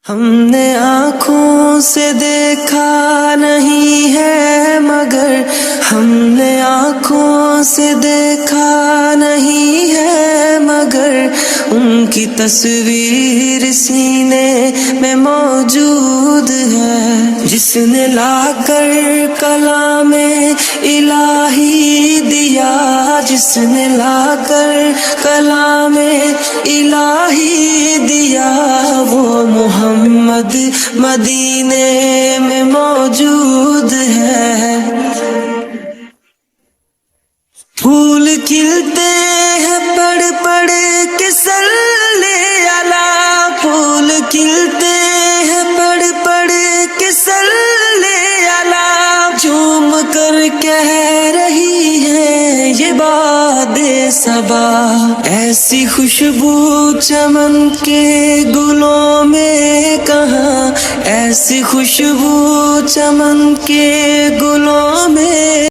ہم نے آنکھوں سے دیکھا نہیں ہے مگر ہم نے آنکھوں سے دیکھا نہیں ہے مگر ان کی تصویر سینے میں موجود ہے، جس نے لا کر کلام الہی دیا، جس نے لا کر کلام الہی دیا، وہ محمد مدینے میں موجود ہے۔ پھول کھلتے ہیں پڑھ پڑھ کے صلی علی، پھول کھلتے ہیں پڑھ پڑھ کے صلی علی، جھوم کر کہہ رہی ہے یہ باد صبا، ایسی خوشبو چمن کے گلوں میں کہاں، ایسی خوشبو چمن کے گلوں